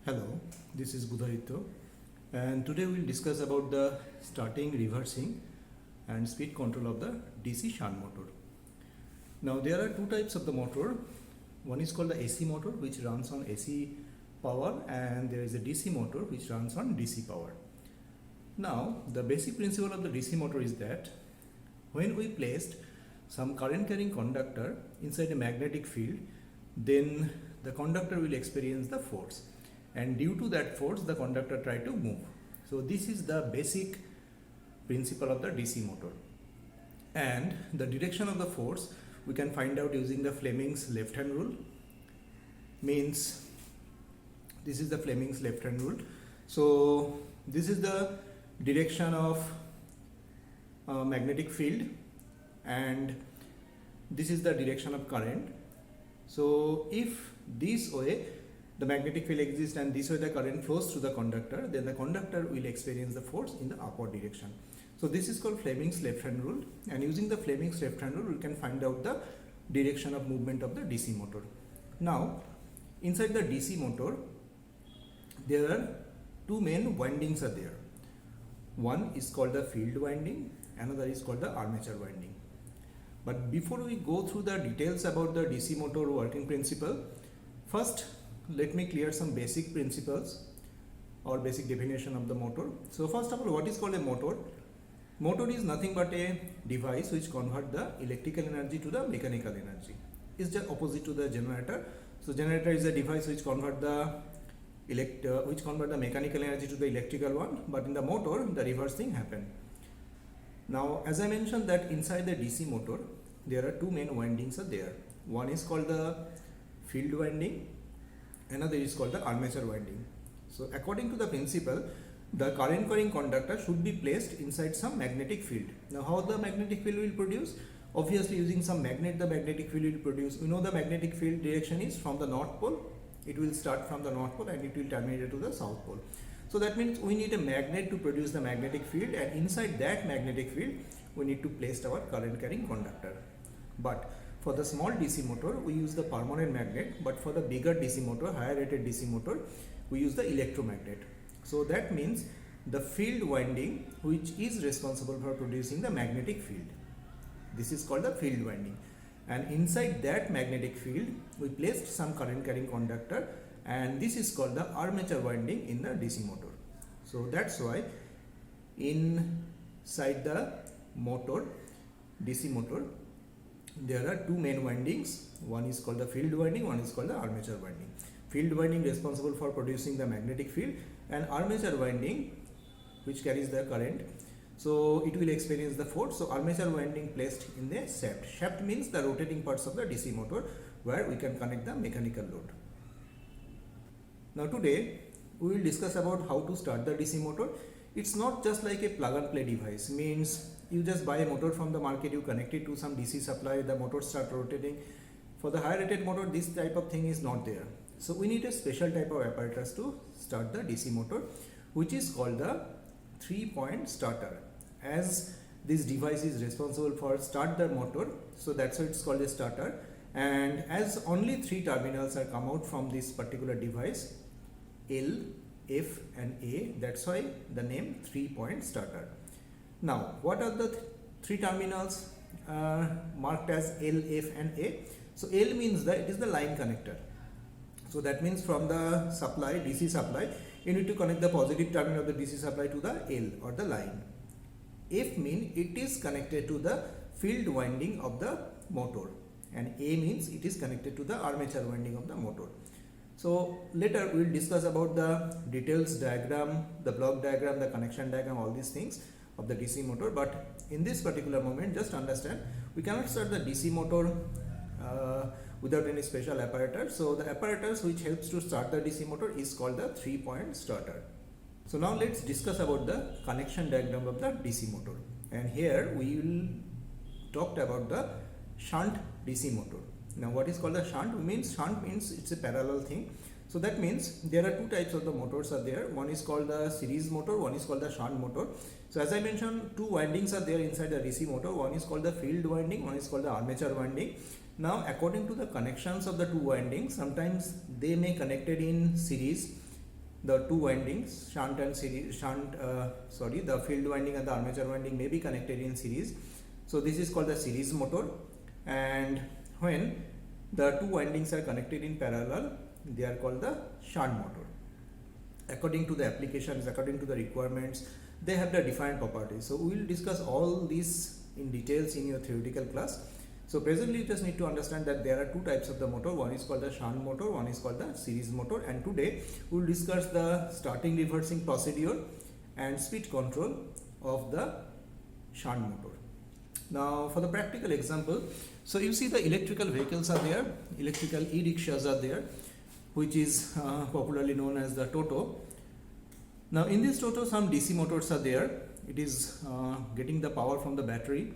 Hello, this is Budharito, and today we'll discuss about the starting, reversing and speed control of the DC shunt motor. Now there are two types of the motor. One is called the AC motor, which runs on AC power, and there is a DC motor which runs on DC power. Now the basic principle of the DC motor is that when we placed some current carrying conductor inside a magnetic field, then the conductor will experience the force, and due to that force the conductor try to move. So this is the basic principle of the DC motor, and the direction of the force we can find out using the Fleming's left hand rule. Means this is the Fleming's left hand rule. So this is the direction of magnetic field, and this is the direction of current. So if this way the magnetic field exists and this way the current flows through the conductor, then the conductor will experience the force in the upward direction. So this is called Fleming's left hand rule, and using the Fleming's left hand rule we can find out the direction of movement of the DC motor. Now inside the DC motor there are two main windings are there. One is called the field winding, another is called the armature winding. But before we go through the details about the DC motor working principle, first let me clear some basic principles or basic definition of the motor. So first of all, what is called a motor? Motor is nothing but a device which convert the electrical energy to the mechanical energy. It's just opposite to the generator. So generator is a device which convert the mechanical energy to the electrical one, but in the motor the reverse thing happen. Now as I mentioned that inside the DC motor there are two main windings are there. One is called the field winding, another is called the armature winding. So according to the principle, the current carrying conductor should be placed inside some magnetic field. Now how the magnetic field will produce? Obviously using some magnet the magnetic field will produce. You know the magnetic field direction is from the north pole. It will start from the north pole and it will terminate to the south pole. So that means we need a magnet to produce the magnetic field, and inside that magnetic field we need to place our current carrying conductor. But for the small DC motor we use the permanent magnet, but for the bigger DC motor, higher rated DC motor, we use the electromagnet. So that means the field winding which is responsible for producing the magnetic field, this is called the field winding, and inside that magnetic field we placed some current carrying conductor, and this is called the armature winding in the DC motor. So that's why inside the motor, DC motor, there are two main windings. One is called the field winding, one is called the armature winding. Field winding responsible for producing the magnetic field, and armature winding which carries the current, so it will experience the force. So armature winding placed in the shaft. Shaft means the rotating parts of the DC motor where we can connect the mechanical load. Now today we will discuss about how to start the DC motor. It's not just like a plug and play device. Means you just buy a motor from the market, you connect it to some DC supply, the motor start rotating. For the high rated motor this type of thing is not there. So we need a special type of apparatus to start the DC motor, which is called the 3-point starter. As this device is responsible for start the motor, so that's why it's called a starter. And as only 3 terminals are come out from this particular device, L, F and A, that's why the name 3-point starter. Now what are the 3 terminals marked as L, F and A? So L means that it is the line connector. So that means from the supply, DC supply, you need to connect the positive terminal of the DC supply to the L or the line. F means it is connected to the field winding of the motor, and A means it is connected to the armature winding of the motor. So later we will discuss about the details diagram, the block diagram, the connection diagram, all these things of the DC motor. But in this particular moment, just understand we cannot start the DC motor without any special apparatus. So the apparatus which helps to start the DC motor is called the 3-point starter. So now let's discuss about the connection diagram of the DC motor, and here we will talk about the shunt DC motor. Now what is called a shunt? Shunt means it's a parallel thing. So that means there are two types of the motors are there. One is called the series motor, one is called the shunt motor. So as I mentioned, two windings are there inside the DC motor. One is called the field winding, one is called the armature winding. Now according to the connections of the two windings, sometimes they may connected in series the two windings, shunt and series, the field winding and the armature winding may be connected in series. So this is called the series motor. And when the two windings are connected in parallel, they are called the shunt motor. According to the applications, according to the requirements, they have the defined properties. So we will discuss all these in details in your theoretical class. So presently you just need to understand that there are two types of the motor. One is called the shunt motor, one is called the series motor, and today we will discuss the starting, reversing procedure and speed control of the shunt motor. Now for the practical example, so you see the electrical vehicles are there, electrical e-rickshaws are there, which is popularly known as the Toto. Now in this Toto some DC motors are there. It is getting the power from the battery,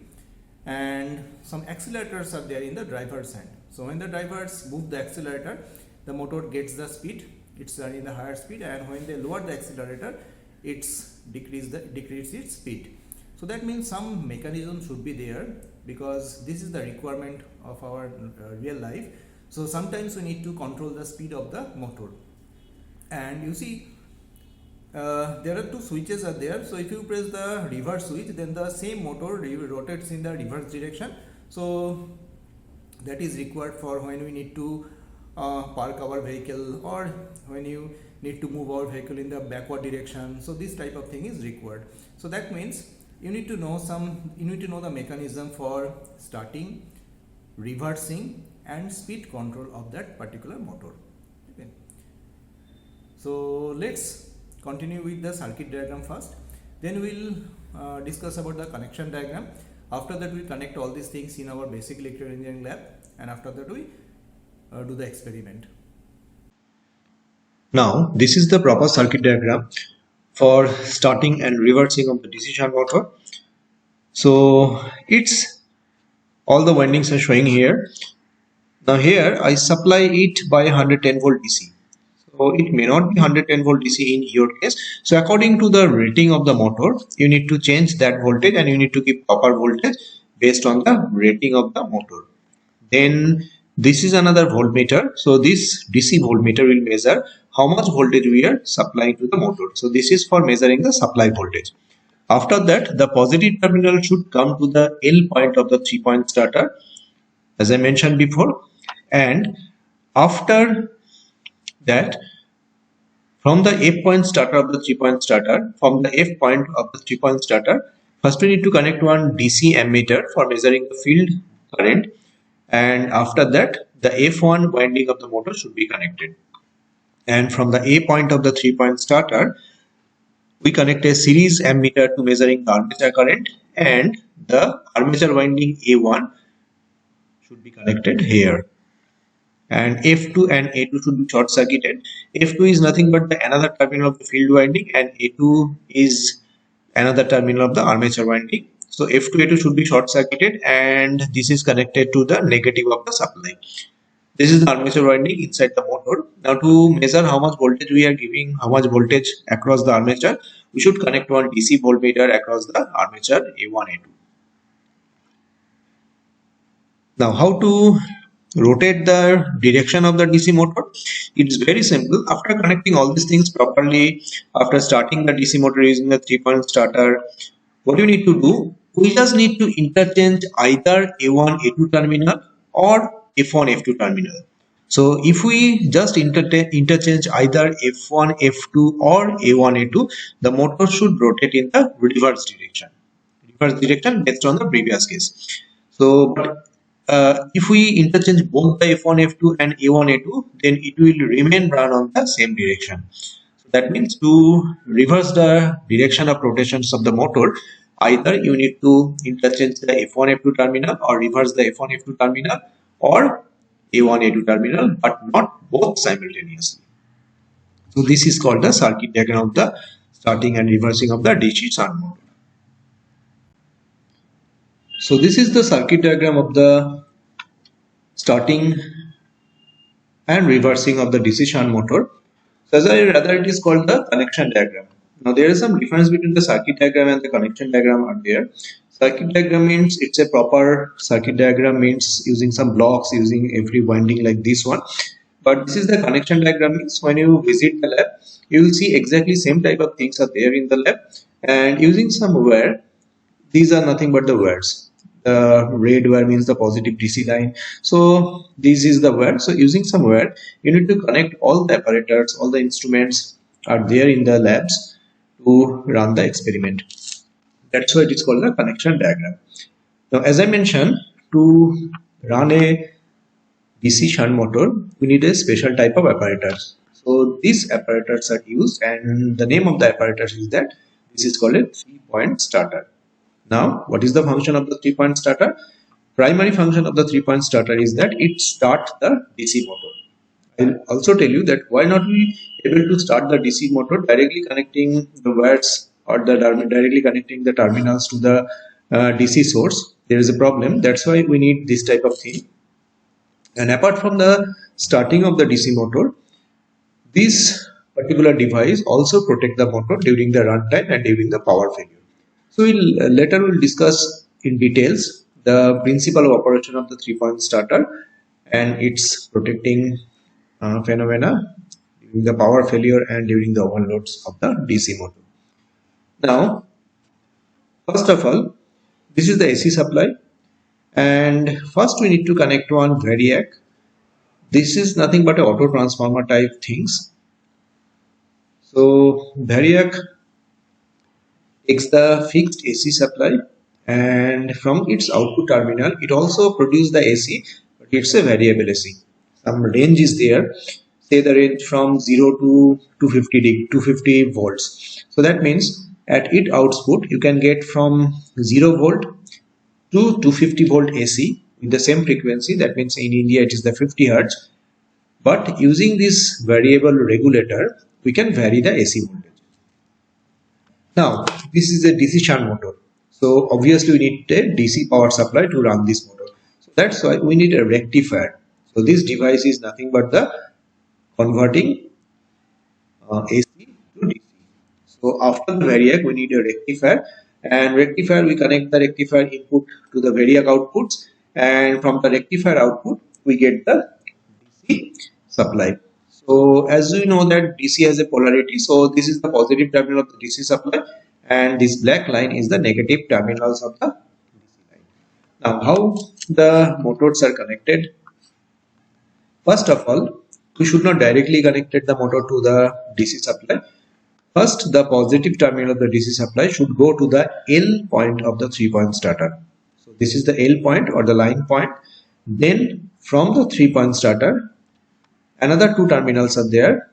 and some accelerators are there in the driver's hand. So when the drivers move the accelerator, the motor gets the speed, it's running the higher speed, and when they lower the accelerator, it's decrease its speed. So that means some mechanism should be there, because this is the requirement of our real life. So sometimes we need to control the speed of the motor, and you see there are two switches are there. So if you press the reverse switch, then the same motor rotates in the reverse direction. So that is required for when we need to park our vehicle, or when you need to move our vehicle in the backward direction. So this type of thing is required. So that means you need to know the mechanism for starting, reversing and speed control of that particular motor. Okay. So let's continue with the circuit diagram first, then we'll discuss about the connection diagram. After that we connect all these things in our basic electrical engineering lab, and after that we do the experiment. Now this is the proper circuit diagram for starting and reversing of the DC shunt motor. So it's all the windings are showing here. Now here I supply it by 110 volt DC. So it may not be 110 volt DC in your case. So according to the rating of the motor, you need to change that voltage, and you need to keep proper voltage based on the rating of the motor. Then this is another voltmeter. So this DC voltmeter will measure how much voltage we are supplying to the motor. So this is for measuring the supply voltage. After that, the positive terminal should come to the L point of the 3-point starter, as I mentioned before. And after that, from the F point starter of the 3-point starter, first we need to connect one DC ammeter for measuring the field current, and after that the F1 winding of the motor should be connected. And from the A point of the 3-point starter, we connect a series ammeter to measuring the armature current, and the armature winding A1 should be connected here. And F2 and A2 should be short circuited. F2 is nothing but another terminal of the field winding, and A2 is another terminal of the armature winding. So F2 A2 should be short circuited, and this is connected to the negative of the supply. This is the armature winding inside the motor. Now to measure how much voltage we are giving, how much voltage across the armature, we should connect one DC voltmeter across the armature A1 A2. Now how to rotate the direction of the DC motor? It's very simple. After connecting all these things properly, after starting the DC motor using the 3-point starter, what you need to do, we just need to interchange either A1 A2 terminal or F1 F2 terminal. So if we just interchange either F1 F2 or A1 A2, the motor should rotate in the reverse direction based on the previous case. So if we interchange both the F1 F2 and A1 A2, then it will remain run on the same direction. So that means to reverse the direction of rotations of the motor, either you need to interchange the F1 F2 terminal or reverse the F1 F2 terminal or A1 A2 terminal, but not both simultaneously. So this is called the circuit diagram of the starting and reversing of the DC shunt motor. So this is the circuit diagram of the starting and reversing of the DC shunt motor. So rather it is called the connection diagram. Now there is some difference between the circuit diagram and the connection diagram are there. Circuit diagram means it's a proper circuit diagram, means using some blocks, using every winding like this one. But this is the connection diagram. Means when you visit the lab, you will see exactly same type of things are there in the lab, and using some wire, these are nothing but the wires. The red wire means the positive DC line. So this is the wire. So using some wire, you need to connect all the apparatus, all the instruments are there in the labs to run the experiment. That's why it is called the connection diagram. Now, as I mentioned, to run a DC shunt motor, we need a special type of apparatus. So these apparatus are used, and the name of the apparatus is that this is called a 3-point starter. Now, what is the function of the 3-point starter? Primary function of the 3-point starter is that it starts the DC motor. I'll also tell you that why not we able to start the DC motor directly connecting the wires or directly connecting the terminals to the DC source. There is a problem. That's why we need this type of thing. And apart from the starting of the DC motor, this particular device also protect the motor during the runtime and during the power failure. So later we'll discuss in details the principle of operation of the 3-point starter and its protecting phenomena during the power failure and during the overloads of the DC motor. Now, first of all, this is the AC supply, and first we need to connect one variac. This is nothing but a auto transformer type things. So variac takes the fixed AC supply, and from its output terminal it also produces the AC, but it's a variable AC. Some range is there, say the range from 0 to 250 volts. So that means at its output you can get from 0 volt to 250 volt AC with the same frequency. That means in India it is the 50 hertz. But using this variable regulator, we can vary the AC voltage. Now, this is a DC shunt motor. So obviously we need a DC power supply to run this motor. So that's why we need a rectifier. So this device is nothing but the converting AC to DC. So after the variac, we need a rectifier, and rectifier, we connect the rectifier input to the variac outputs, and from the rectifier output we get the DC supply. So as we know that DC has a polarity, so this is the positive terminal of the DC supply, and this black line is the negative terminals of the DC line. Now, how the motors are connected? First of all, we should not directly connect the motor to the DC supply. First, the positive terminal of the DC supply should go to the L point of the 3-point starter. So this is the L point or the line point. Then from the 3-point starter, another two terminals are there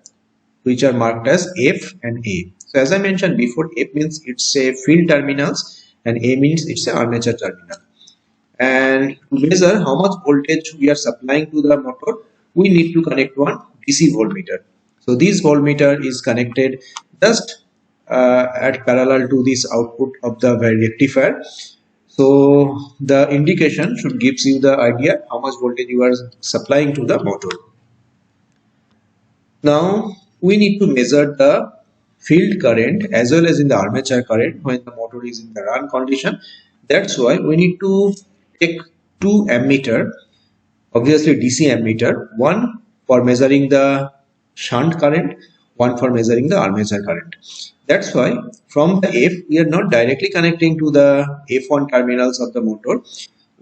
which are marked as F and A. So as I mentioned before, F means it's a field terminals and A means it's an armature terminal. And to measure how much voltage we are supplying to the motor, we need to connect one DC voltmeter. So this voltmeter is connected just at parallel to this output of the rectifier. So the indication should gives you the idea how much voltage you are supplying to the motor. Now we need to measure the field current as well as in the armature current when the motor is in the run condition. That's why we need to take two ammeter, obviously DC ammeter, one for measuring the shunt current, one for measuring the armature current. That's why from the F we are not directly connecting to the F1 terminals of the motor.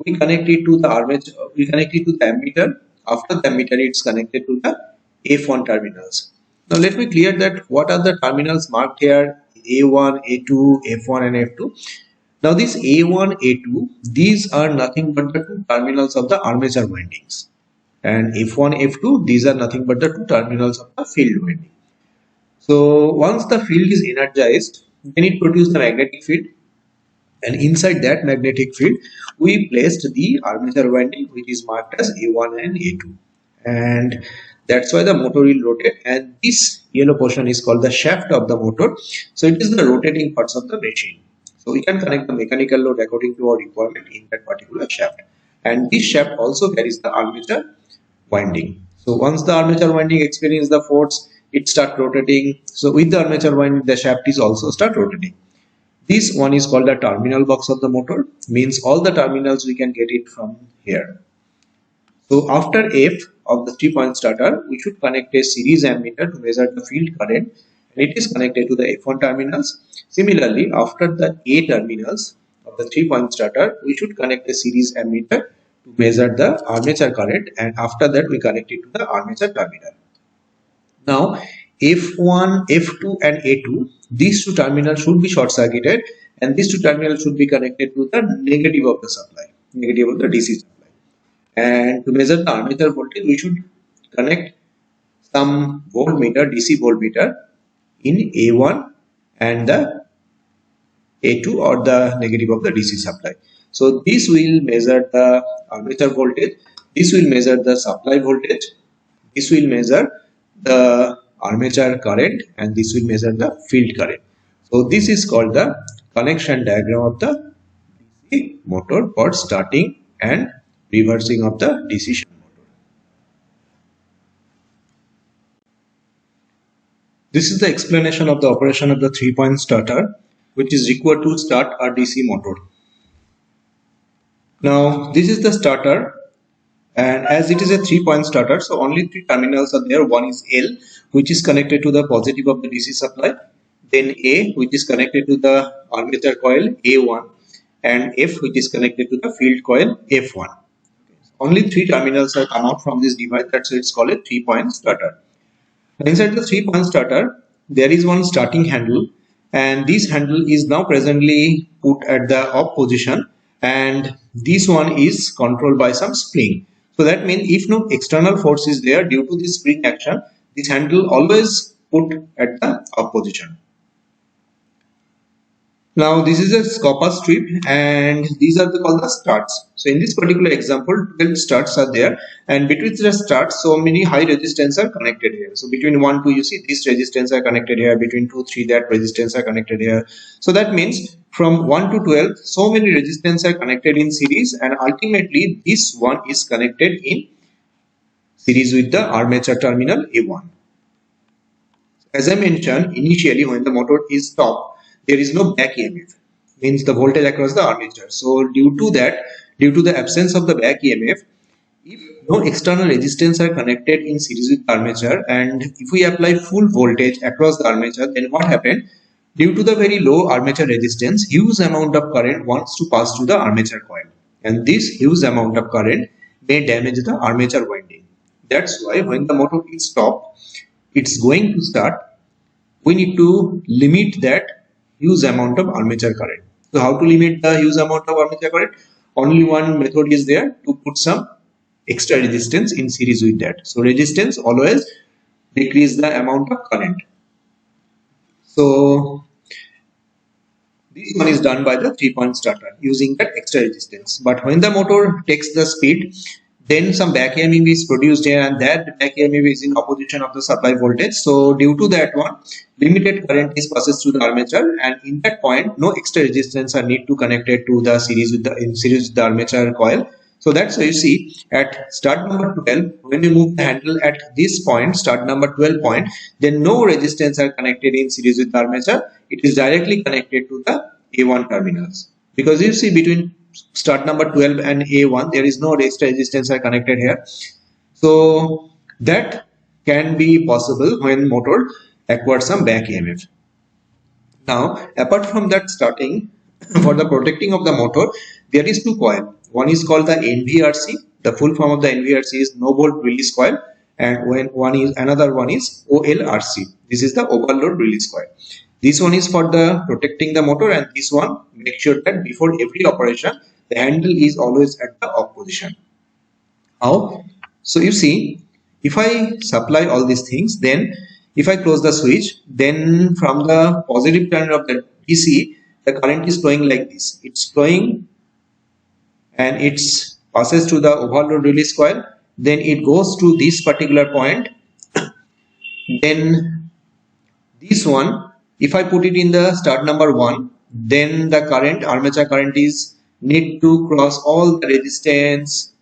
We connect it to the armature, we connect it to the ammeter. After the ammeter it's connected to the F1 terminals. Now let me clear that what are the terminals marked here: A1, A2, F1 and F2. Now this A1, A2, these are nothing but the two terminals of the armature windings, and F1, F2, these are nothing but the two terminals of the field winding. So once the field is energized, then it produces the magnetic field, and inside that magnetic field we placed the armature winding which is marked as A1 and A2, and that's why the motor will rotate, and this yellow portion is called the shaft of the motor. So it is the rotating parts of the machine. So we can connect the mechanical load according to our requirement in that particular shaft, and this shaft also carries the armature winding. So once the armature winding experiences the force, it start rotating. So with the armature winding, the shaft is also start rotating. This one is called the terminal box of the motor, means all the terminals we can get it from here. So after F of the 3-point starter, we should connect a series ammeter to measure the field current, and it is connected to the F1 terminals. Similarly, after the A terminals of the 3-point starter, we should connect a series ammeter to measure the armature current, and after that we connect it to the armature terminal. Now F1, F2 and A2, these two terminals should be short circuited, and these two terminals should be connected to the negative of the supply, negative of the DC supply. And to measure the armature voltage, we should connect some voltmeter, DC voltmeter in A1 and the A2 or the negative of the DC supply. So this will measure the armature voltage, this will measure the supply voltage, this will measure the armature current, and this will measure the field current. So this is called the connection diagram of the DC motor for starting and reversing of the DC shunt motor. This is the explanation of the operation of the 3-point starter, which is required to start a DC motor. Now this is the starter, and as it is a 3-point starter, so only 3 terminals are there. One is L, which is connected to the positive of the DC supply, then A, which is connected to the armature coil A1, and F, which is connected to the field coil F1. Only 3 terminals are come out from this device, that's why it's called a 3-point starter. Inside the 3-point starter, there is one starting handle, and this handle is now presently put at the off position, and this one is controlled by some spring. So that means if no external force is there due to this spring action, this handle always put at the off position. Now this is a copper strip, and these are called the studs. So in this particular example, 12 studs are there, and between the studs, so many high resistance are connected here. So between 1, 2, you see this resistance are connected here. Between 2, 3, that resistance are connected here. So that means from 1 to 12, so many resistance are connected in series, and ultimately this one is connected in series with the armature terminal A1. As I mentioned initially, when the motor is stopped, there is no back EMF, means the voltage across the armature. So due to the absence of the back EMF, if no external resistance are connected in series with armature, and if we apply full voltage across the armature, then what happened? Due to the very low armature resistance, huge amount of current wants to pass through the armature coil, and this huge amount of current may damage the armature winding. That's why when the motor is stopped, it's going to start, we need to limit that huge amount of armature current. So how to limit the huge amount of armature current? Only one method is there, to put some extra resistance in series with that. So resistance always decrease the amount of current. So this one is done by the 3-point starter using that extra resistance. But when the motor takes the speed, then some back EMF is produced here, and that back EMF is in opposition of the supply voltage. So due to that one, limited current is passes through the armature, and in that point no extra resistance are need to connect it to the series with the armature coil. So that's why you see at start number 12, when you move the handle at this point, start number 12 point, then no resistance are connected in series with the armature. It is directly connected to the A1 terminals, because you see between start number 12 and A1 there is no extra resistance are connected here. So that can be possible when motor acquires some back EMF. Now apart from that, starting for the protecting of the motor, there is 2 coil. One is called the NVRC. The full form of the NVRC is no volt release coil, and another one is OLRC. This is the overload release coil. This one is for the protecting the motor, and this one make sure that before every operation the handle is always at the off position. How? So you see, if I supply all these things, then if I close the switch, then from the positive terminal of the DC, the current is flowing like this. It's flowing and it passes to the overload release coil, then it goes to this particular point, then this one, if I put it in the start number 1, then the current, armature current, is need to cross all the resistance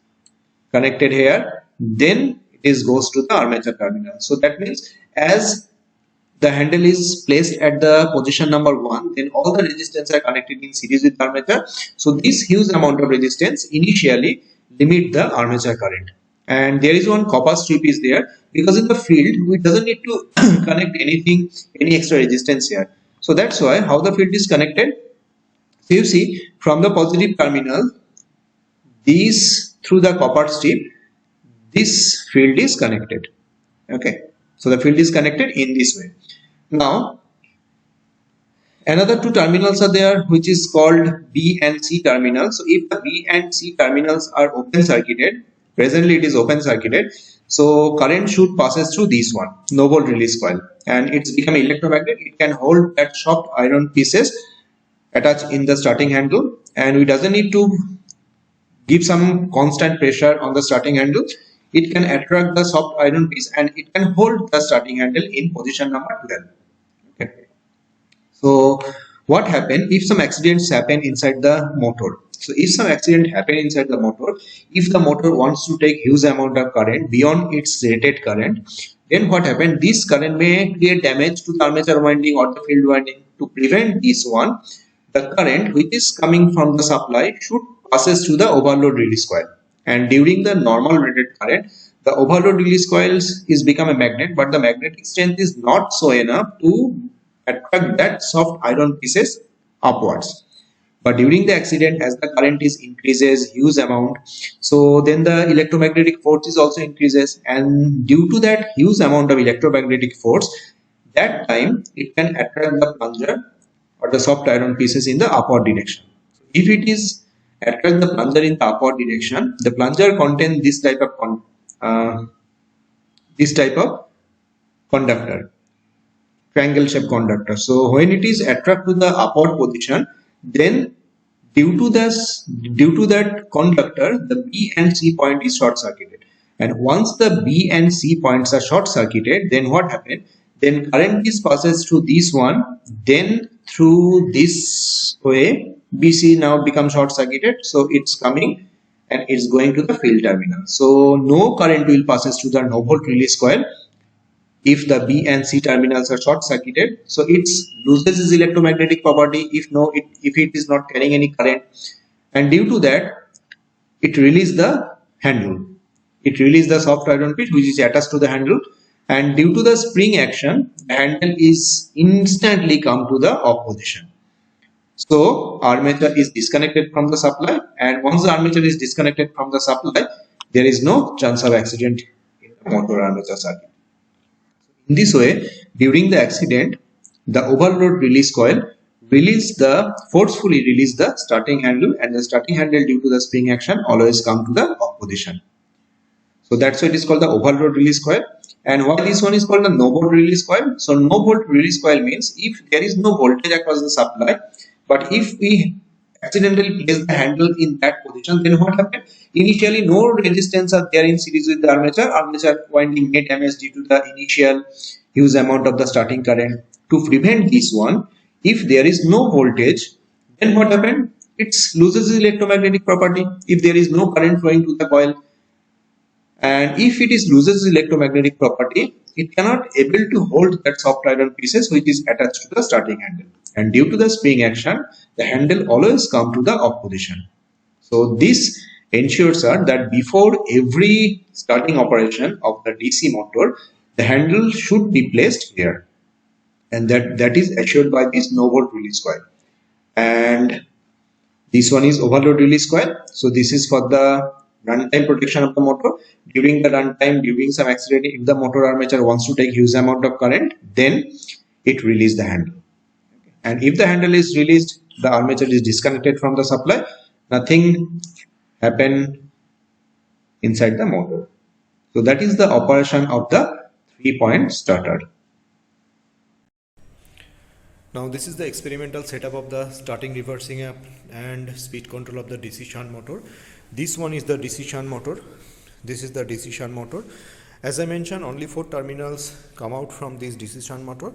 connected here, then it goes to the armature terminal. So that means as the handle is placed at the position number 1, then all the resistance are connected in series with armature. So this huge amount of resistance initially limit the armature current. and there is one copper strip is there, because in the field we doesn't need to connect anything, any extra resistance here. So that's why how the field is connected. So you see, from the positive terminal, these through the copper strip, this field is connected. Okay, so the field is connected in this way. Now another two terminals are there, which is called B and C terminals. So if the B and C terminals are open circuited, presently it is open circuited, so current should passes through this one, no volt release coil, and it's become electromagnet. It can hold that soft iron pieces attached in the starting handle, and we doesn't need to give some constant pressure on the starting handle. It can attract the soft iron piece and it can hold the starting handle in position number 12. Okay. So what happen if some accidents happen inside the motor? So if some accident happen inside the motor, if the motor wants to take huge amount of current beyond its rated current, then what happen? This current may create damage to the armature winding or the field winding. To prevent this one, the current which is coming from the supply should passes through the overload release coil, and during the normal rated current, the overload release coils is become a magnet, but the magnetic strength is not so enough to attract that soft iron pieces upwards. But during the accident, as the current is increases huge amount, so then the electromagnetic force is also increases, and due to that huge amount of electromagnetic force, that time it can attract the plunger or the soft iron pieces in the upward direction. If it is attract the plunger in the upward direction, the plunger contains this type of conductor, triangle shaped conductor. So when it is attract to the upward position, then due to that conductor, the B and C point is short circuited, and once the B and C points are short circuited, then what happens? Then current is passes through this one, then through this way BC now becomes short circuited, so it's coming and it's going to the field terminal. So no current will passes through the no volt release coil if the B and C terminals are short circuited. So it loses its electromagnetic property if it is not carrying any current, and due to that it releases the handle. It releases the soft iron piece which is attached to the handle, and due to the spring action, the handle is instantly come to the off position. So armature is disconnected from the supply, and once the armature is disconnected from the supply, there is no chance of accident in the motor armature circuit. In this way, during the accident, the overload release coil forcefully release the starting handle, and the starting handle due to the spring action always come to the off position. So that's why it is called the overload release coil. And why this one is called the no volt release coil? So no volt release coil means if there is no voltage across the supply, but if we accidentally place the handle in that position, then what happens? Initially no resistance are there in series with the armature winding may damage due to the initial huge amount of the starting current. To prevent this one, if there is no voltage, then what happens? It loses its electromagnetic property if there is no current flowing to the coil. And if it is loses its electromagnetic property, it cannot able to hold that soft iron pieces which is attached to the starting handle, and due to the spring action, the handle always come to the off position. So this ensures that before every starting operation of the DC motor, the handle should be placed here, and that is assured by this no volt release coil. And this one is overload release coil. So this is for the runtime protection of the motor. During the runtime, during some accident, if the motor armature wants to take huge amount of current, then it releases the handle. And if the handle is released, the armature is disconnected from the supply, nothing happen inside the motor. So that is the operation of the 3-point starter. Now this is the experimental setup of the starting, reversing up and speed control of the DC shunt motor. This one is the DC shunt motor. This is the DC shunt motor. As I mentioned, only 4 terminals come out from this DC shunt motor.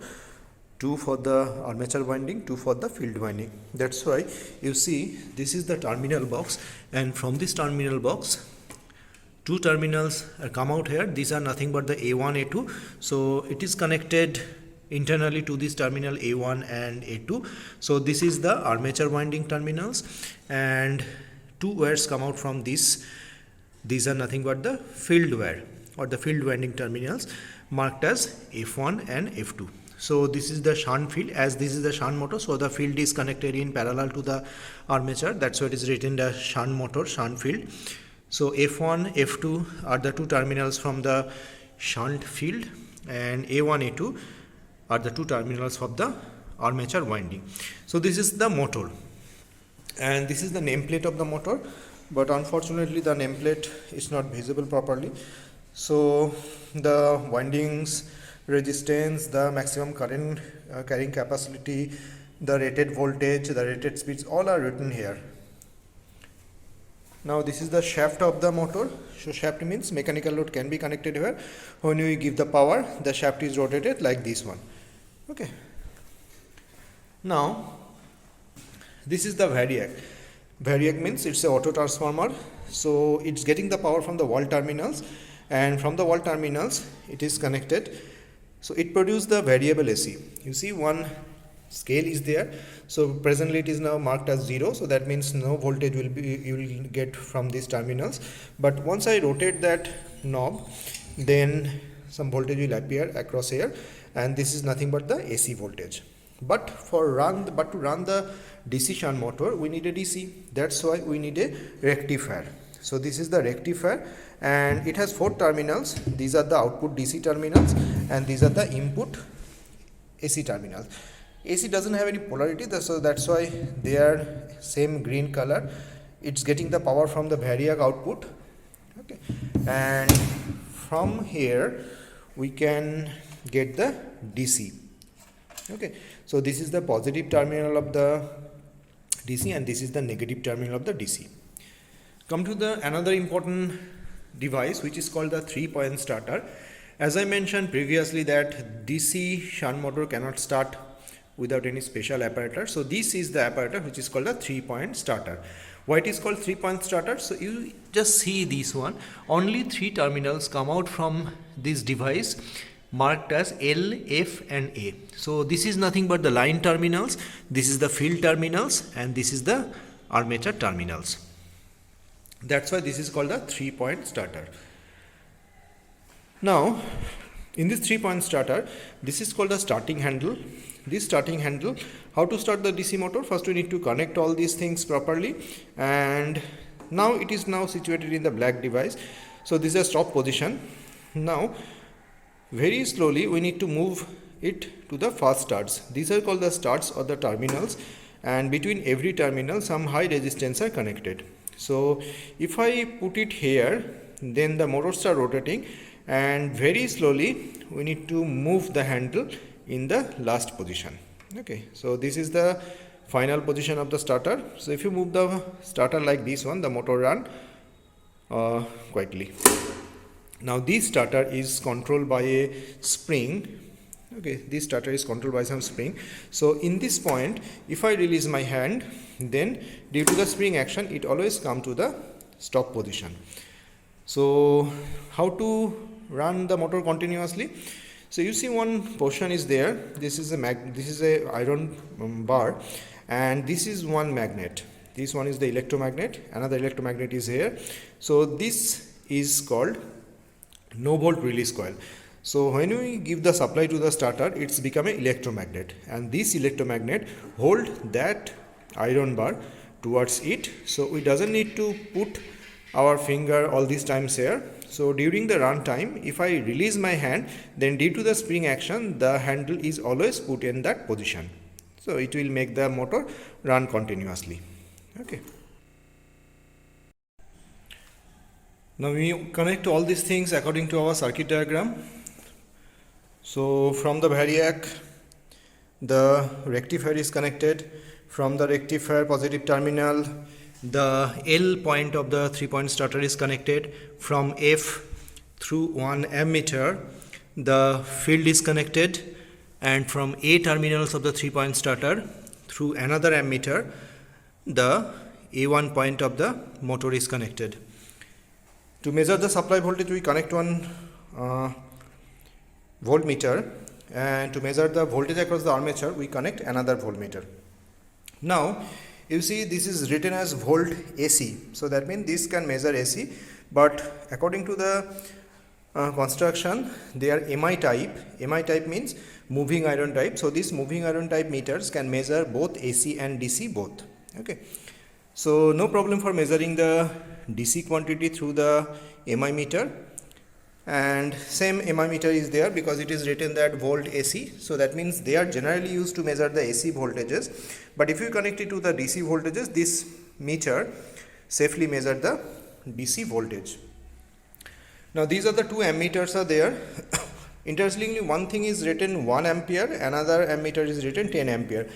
2 for the armature winding, 2 for the field winding. That's why you see this is the terminal box, and from this terminal box 2 terminals come out here. These are nothing but the A1, A2. So it is connected internally to this terminal A1 and A2. So this is the armature winding terminals, and 2 wires come out from this these are nothing but the field wire or the field winding terminals marked as F1 and F2. So this is the shunt field, as this is the shunt motor, so the field is connected in parallel to the armature, that's why it is written the shunt motor, shunt field. So F1, F2 are the two terminals from the shunt field, and A1, A2 are the two terminals of the armature winding. So this is the motor, and this is the nameplate of the motor, but unfortunately the nameplate is not visible properly. So the windings, resistance, the maximum current carrying capacity, the rated voltage, the rated speeds, all are written here. Now this is the shaft of the motor. So shaft means mechanical load can be connected here. When we give the power, the shaft is rotated like this one. Okay. Now this is the variac. Variac means it's a auto transformer. So it's getting the power from the wall terminals, and from the wall terminals it is connected. So it produces the variable AC. You see one scale is there. So presently it is now marked as 0. So that means no voltage will be, you will get from these terminals. But once I rotate that knob, then some voltage will appear across here, and this is nothing but the AC voltage. But to run the DC shunt motor, we need a DC. That's why we need a rectifier. So this is the rectifier, and it has 4 terminals. These are the output DC terminals, and these are the input AC terminals. AC doesn't have any polarity, so that's why they are same green color. It's getting the power from the variac output. Okay, and from here we can get the DC. Okay, so this is the positive terminal of the DC, and this is the negative terminal of the DC. Come to the another important device, which is called the 3-point starter. As I mentioned previously that DC shunt motor cannot start without any special apparatus. So this is the apparatus which is called a 3-point starter. Why it is called 3-point starter? So you just see this one, only 3 terminals come out from this device marked as L, F and A. So this is nothing but the line terminals, this is the field terminals, and this is the armature terminals. That's why this is called a 3-point starter. Now in this 3-point starter, this is called the starting handle. This starting handle, how to start the DC motor? First we need to connect all these things properly, and now it is now situated in the black device. So this is a stop position. Now very slowly we need to move it to the fast starts. These are called the starts or the terminals, and between every terminal some high resistance are connected. So if I put it here, then the motor start rotating, and very slowly we need to move the handle in the last position. Okay, so this is the final position of the starter. So if you move the starter like this one, the motor run quietly. Now this starter is controlled by a spring. Okay, this starter is controlled by some spring. So in this point, if I release my hand, then due to the spring action, it always come to the stop position. So how to run the motor continuously? So you see one portion is there. This is a iron bar, and this is one magnet. This one is the electromagnet. Another electromagnet is here. So this is called no volt release coil. So when we give the supply to the starter, it's become an electromagnet, and this electromagnet hold that iron bar towards it. So we doesn't need to put our finger all these times here. So during the run time, if I release my hand, then due to the spring action, the handle is always put in that position. So it will make the motor run continuously. Okay. Now we connect all these things according to our circuit diagram. So from the variac, the rectifier is connected. From the rectifier positive terminal, the L point of the 3-point starter is connected. From F through one ammeter, the field is connected, and from A terminals of the 3-point starter through another ammeter, the A1 point of the motor is connected. To measure the supply voltage, we connect one voltmeter, and to measure the voltage across the armature, we connect another voltmeter. Now you see this is written as volt AC, so that means this can measure AC, but according to the construction, they are MI type. MI type means moving iron type. So these moving iron type meters can measure both AC and DC both. Okay, so no problem for measuring the DC quantity through the MI meter, and same MI meter is there because it is written that volt AC. So that means they are generally used to measure the AC voltages, but if you connect it to the DC voltages, this meter safely measure the DC voltage. Now these are the two ammeters are there. Interestingly, one thing is written 1 ampere, another ammeter is written 10 ampere.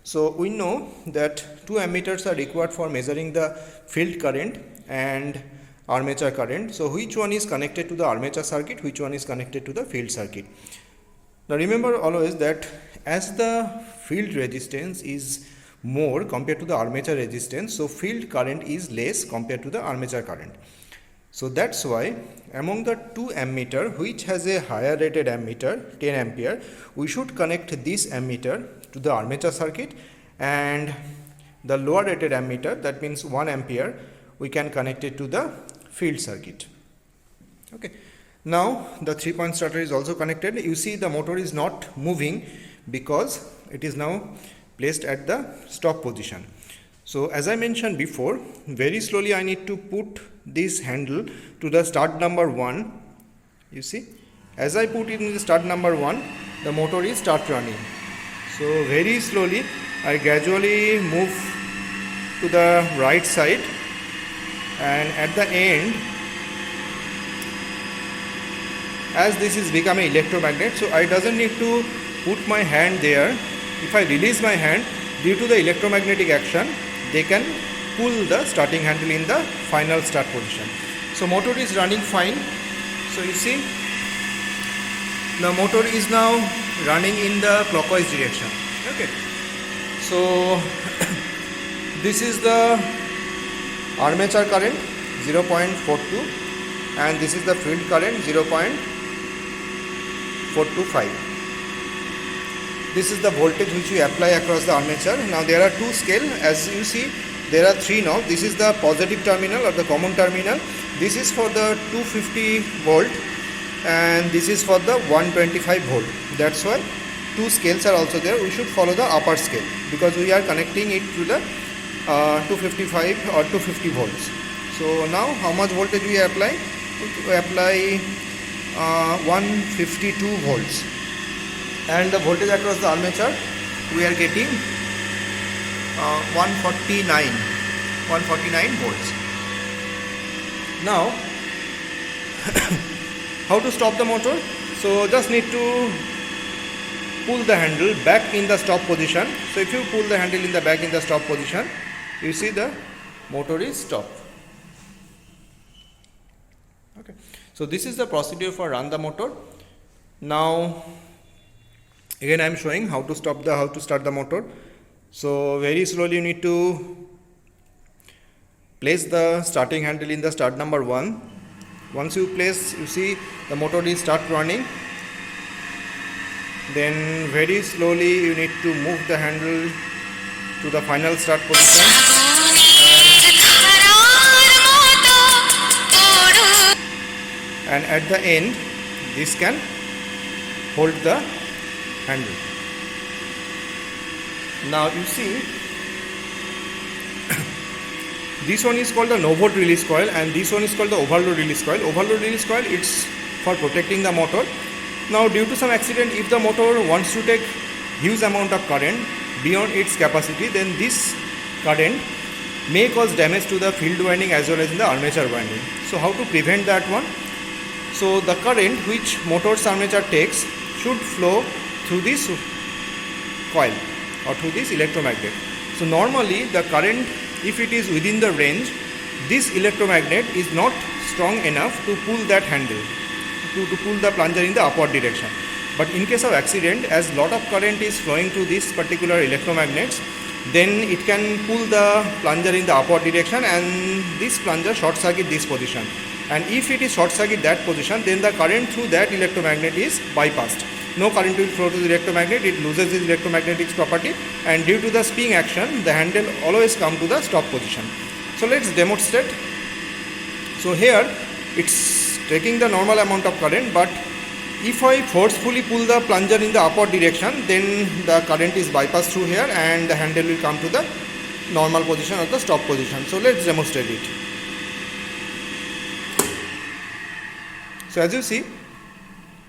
So we know that two ammeters are required for measuring the field current and armature current. So which one is connected to the armature circuit, which one is connected to the field circuit. Now remember always that as the field resistance is more compared to the armature resistance, so field current is less compared to the armature current. So that's why among the two ammeter which has a higher rated ammeter 10 ampere, we should connect this ammeter to the armature circuit, and the lower rated ammeter, that means 1 ampere, we can connect it to the field circuit. Okay, now the 3-point starter is also connected. You see the motor is not moving because it is now placed at the stop position. So as I mentioned before, very slowly I need to put this handle to the start number 1. You see, as I put it in the start number 1, the motor is start running. So very slowly I gradually move to the right side, and at the end, as this is becoming electromagnet, so I doesn't need to put my hand there. If I release my hand, due to the electromagnetic action, they can pull the starting handle in the final start position. So motor is running fine. So you see, the motor is now running in the clockwise direction. Okay, so this is the armature current 0.42, and this is the field current 0.425. This is the voltage which we apply across the armature. Now there are two scales, as you see there are 3 knobs. This is the positive terminal or the common terminal. This is for the 250 volt and this is for the 125 volt. That's why 2 scales are also there. We should follow the upper scale because we are connecting it to the 255 or 250 volts. So now how much voltage we apply? We apply 152 volts, and the voltage across the armature we are getting 149 volts. Now how to stop the motor? So just need to pull the handle back in the stop position. So if you pull the handle in the back in the stop position, you see the motor is stopped. Okay, so this is the procedure for run the motor. Now again I am showing how to start the motor. So very slowly you need to place the starting handle in the start number 1. Once you place, you see the motor is start running. Then very slowly you need to move the handle to the final start position, and at the end this can hold the handle. Now you see this one is called the no volt release coil and this one is called the overload release coil. Overload release coil, it's for protecting the motor. Now due to some accident, if the motor wants to take huge amount of current beyond its capacity, then this current may cause damage to the field winding as well as in the armature winding. So how to prevent that one? So the current which motor's armature takes should flow through this coil or through this electromagnet. So normally the current, if it is within the range, this electromagnet is not strong enough to pull that handle, to pull the plunger in the upward direction. But in case of accident, as lot of current is flowing to this particular electromagnets, then it can pull the plunger in the upward direction and this plunger short circuit this position. And if it is short circuit that position, then the current through that electromagnet is bypassed. No current will flow to the electromagnet, it loses its electromagnetic property, and due to the spring action, the handle always come to the stop position. So let's demonstrate. So here it's taking the normal amount of current, but if I forcefully pull the plunger in the upward direction, then the current is bypassed through here and the handle will come to the normal position or the stop position. So let's demonstrate it. So as you see,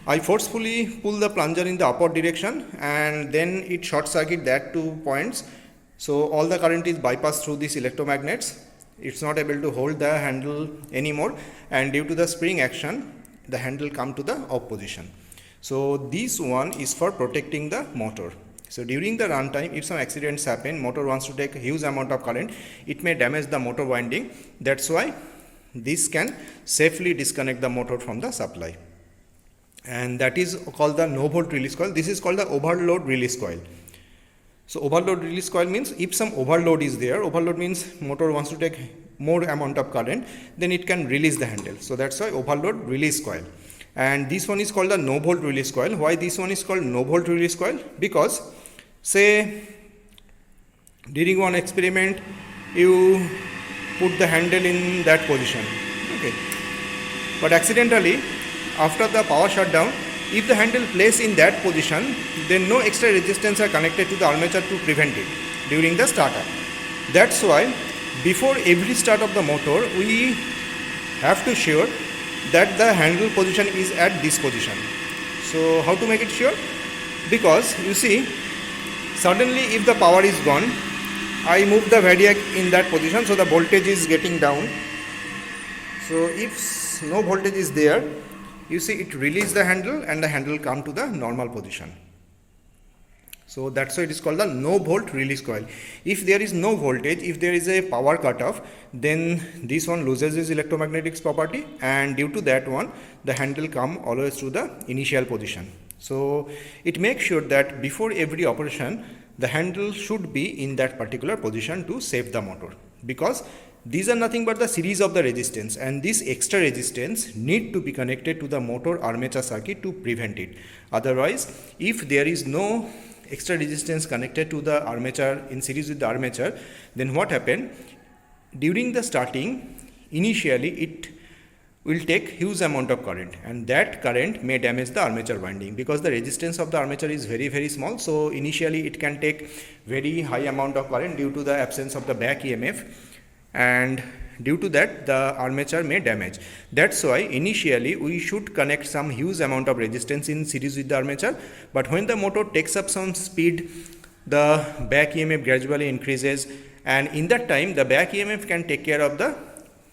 I forcefully pull the plunger in the upward direction and then it short circuit that 2 points. So all the current is bypassed through these electromagnets. It's not able to hold the handle anymore, and due to the spring action, the handle come to the off position. So this one is for protecting the motor. So during the runtime, if some accidents happen, motor wants to take a huge amount of current, it may damage the motor winding. That's why this can safely disconnect the motor from the supply. And that is called the no volt release coil. This is called the overload release coil. So overload release coil means if some overload is there, overload means motor wants to take more amount of current, then it can release the handle. So that's why overload release coil. And this one is called the no volt release coil. Why this one is called no volt release coil? Because say during one experiment you put the handle in that position, okay, but accidentally after the power shutdown, if the handle placed in that position, then no extra resistance are connected to the armature to prevent it during the startup. That's why before every start of the motor, we have to sure that the handle position is at this position. So how to make it sure? Because you see, suddenly if the power is gone, I move the variac in that position, so the voltage is getting down. So if no voltage is there, you see it release the handle and the handle come to the normal position. So that's why it is called the no volt release coil. If there is no voltage, if there is a power cutoff, then this one loses its electromagnetic property, and due to that one, the handle come always to the initial position. So it makes sure that before every operation, the handle should be in that particular position to save the motor, because these are nothing but the series of the resistance, and this extra resistance need to be connected to the motor armature circuit to prevent it. Otherwise, if there is no extra resistance connected to the armature in series with the armature, then what happen? During the starting, initially it will take huge amount of current, and that current may damage the armature winding, because the resistance of the armature is very small. So initially it can take very high amount of current due to the absence of the back EMF, and due to that the armature may damage. That's why initially we should connect some huge amount of resistance in series with the armature, but when the motor takes up some speed, the back EMF gradually increases, and in that time the back EMF can take care of the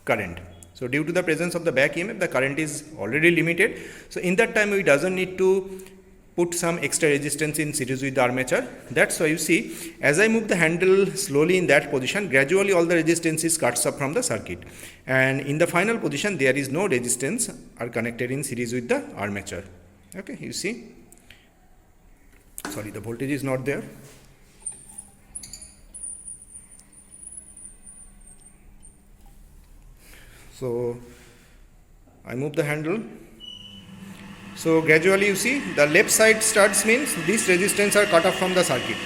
current. So due to the presence of the back EMF, the current is already limited. So in that time we doesn't need to put some extra resistance in series with the armature. That's why you see, as I move the handle slowly in that position, gradually all the resistance is cuts up from the circuit, and in the final position there is no resistance are connected in series with the armature. Okay, you see, sorry, the voltage is not there. So I move the handle. So gradually you see the left side starts, means these resistance are cut off from the circuit.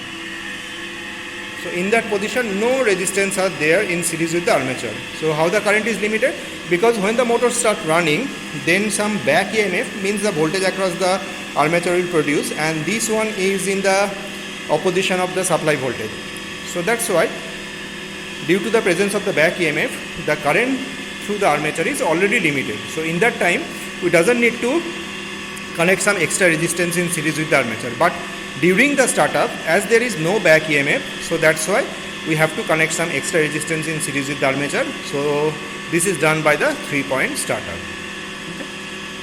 So in that position no resistance are there in series with the armature. So how the current is limited? Because when the motor start running, then some back EMF, means the voltage across the armature will produce, and this one is in the opposition of the supply voltage. So that's why due to the presence of the back EMF, the current through the armature is already limited. So in that time we doesn't need to connect some extra resistance in series with the armature. But during the startup, as there is no back EMF, so that's why we have to connect some extra resistance in series with the armature. So this is done by the 3-point starter. Okay.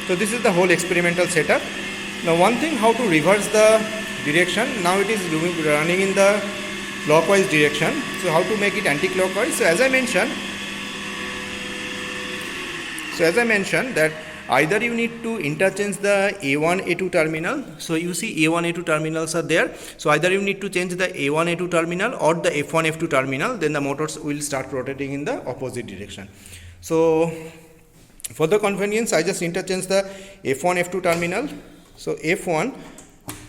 So this is the whole experimental setup. Now one thing, how to reverse the direction. Now it is running in the clockwise direction. So how to make it anti-clockwise? So as I mentioned that either you need to interchange the A1, A2 terminal. So you see A1, A2 terminals are there. So either you need to change the A1, A2 terminal or the F1, F2 terminal, then the motors will start rotating in the opposite direction. So for the convenience, I just interchange the F1, F2 terminal. So F1,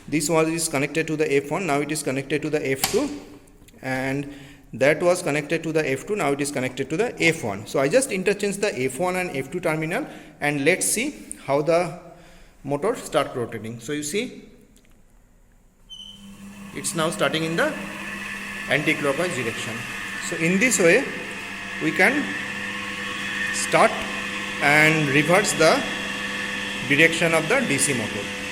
this one is connected to the F1, now it is connected to the F2, and that was connected to the F2, now it is connected to the F1. So I just interchange the F1 and F2 terminal, and let's see how the motor start rotating. So you see, it's now starting in the anti-clockwise direction. So in this way we can start and reverse the direction of the DC motor.